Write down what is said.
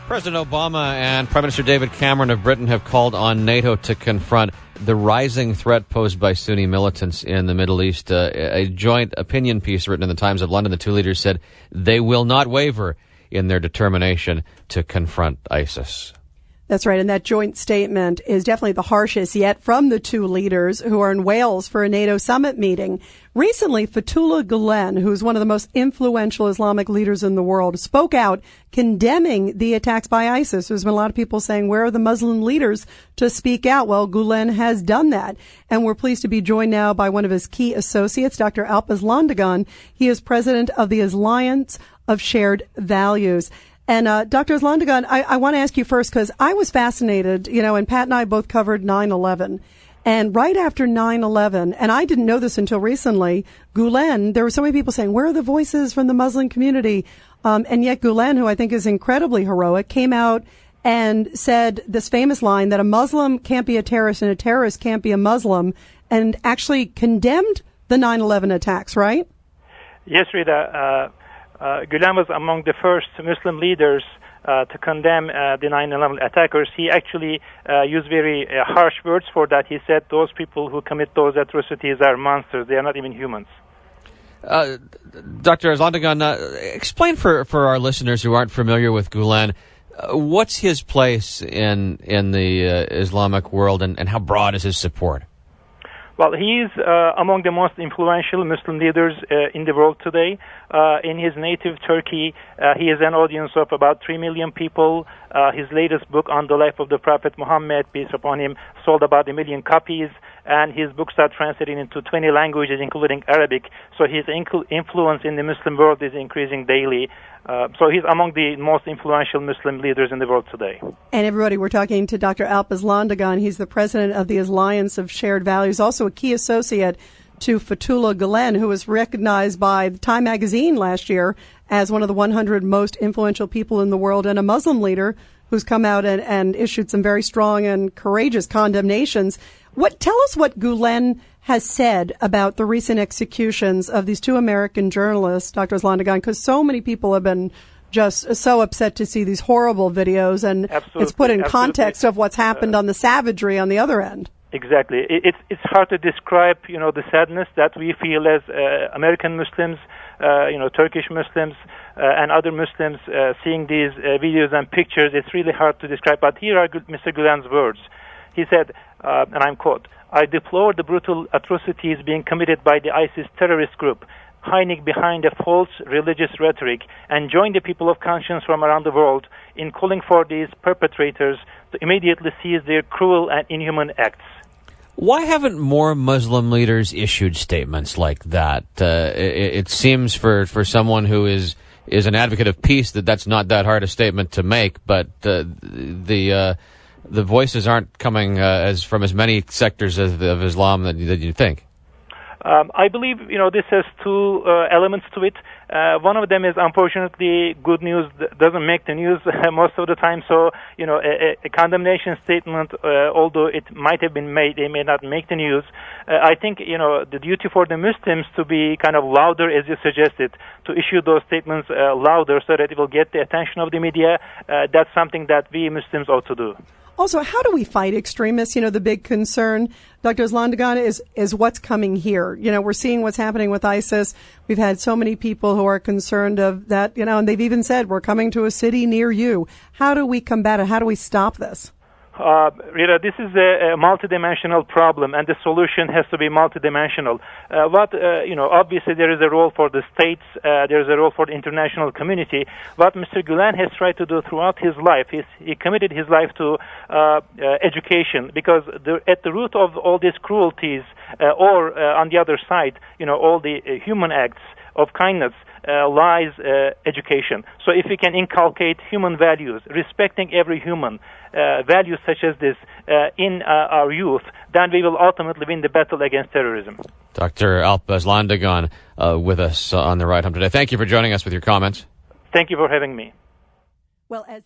President Obama and Prime Minister David Cameron of Britain have called on NATO to confront the rising threat posed by Sunni militants in the Middle East. A joint opinion piece written in the Times of London, the two leaders said they will not waver in their determination to confront ISIS. That's right, and that joint statement is definitely the harshest yet from the two leaders who are in Wales for a NATO summit meeting. Recently, Fethullah Gulen, who's one of the most influential Islamic leaders in the world, spoke out condemning the attacks by ISIS. There's been a lot of people saying, where are the Muslim leaders to speak out? Well, Gulen has done that, and we're pleased to be joined now by one of his key associates, Dr. Alp Aslandogan. He is president of the Alliance of Shared Values. And Dr. Aslandogan, I want to ask you first, because I was fascinated, and Pat and I both covered 9/11. And right after 9/11, and I didn't know this until recently, Gulen, there were so many people saying, where are the voices from the Muslim community? And yet Gulen, who I think is incredibly heroic, came out and said this famous line that a Muslim can't be a terrorist and a terrorist can't be a Muslim, and actually condemned the 9/11 attacks, right? Yes, Rita. Gulen was among the first Muslim leaders to condemn the 9/11 attackers. He actually used very harsh words for that. He said those people who commit those atrocities are monsters. They are not even humans. Dr. Aslandogan, explain for our listeners who aren't familiar with Gulen, what's his place in the Islamic world, and how broad is his support? Well, he is among the most influential Muslim leaders in the world today. In his native Turkey, he has an audience of about 3 million people. His latest book on the life of the Prophet Muhammad, peace upon him, sold about 1 million copies, and his books are translated into 20 languages, including Arabic. So his influence in the Muslim world is increasing daily. So he's among the most influential Muslim leaders in the world today. And everybody, we're talking to Dr. Alp Aslandogan. He's the president of the Alliance of Shared Values, also a key associate to Fethullah Gulen, who was recognized by Time magazine last year as one of the 100 most influential people in the world, and a Muslim leader who's come out and issued some very strong and courageous condemnations. Tell us what Gulen has said about the recent executions of these two American journalists, Dr. Aslandogan, because so many people have been just so upset to see these horrible videos, and it's put in context of what's happened on the savagery on the other end. Exactly. It's hard to describe, the sadness that we feel as American Muslims, Turkish Muslims, and other Muslims seeing these videos and pictures. It's really hard to describe. But here are Mr. Gulen's words. He said, and I'm quote, "I deplore the brutal atrocities being committed by the ISIS terrorist group, hiding behind a false religious rhetoric, and join the people of conscience from around the world in calling for these perpetrators to immediately cease their cruel and inhuman acts." Why haven't more Muslim leaders issued statements like that? It seems for someone who is an advocate of peace that's not that hard a statement to make, but the voices aren't coming from as many sectors of Islam that you think. I believe, this has two elements to it. One of them is, unfortunately, good news doesn't make the news most of the time. So, a condemnation statement, although it might have been made, they may not make the news. I think, the duty for the Muslims to be kind of louder, as you suggested, to issue those statements louder so that it will get the attention of the media. That's something that we Muslims ought to do. Also, how do we fight extremists? The big concern, Dr. Aslandogan, is what's coming here. We're seeing what's happening with ISIS. We've had so many people who are concerned of that, and they've even said, we're coming to a city near you. How do we combat it? How do we stop this? Rita, this is a multidimensional problem, and the solution has to be multidimensional. Obviously there is a role for the states, there is a role for the international community. What Mr. Gulen has tried to do throughout his life is he committed his life to education, because at the root of all these cruelties, or on the other side, all the human acts of kindness, lies education. So if we can inculcate human values, respecting every human, values such as this in our youth, then we will ultimately win the battle against terrorism. Dr. Alp Aslandogan with us on the ride home today. Thank you for joining us with your comments. Thank you for having me. Well, as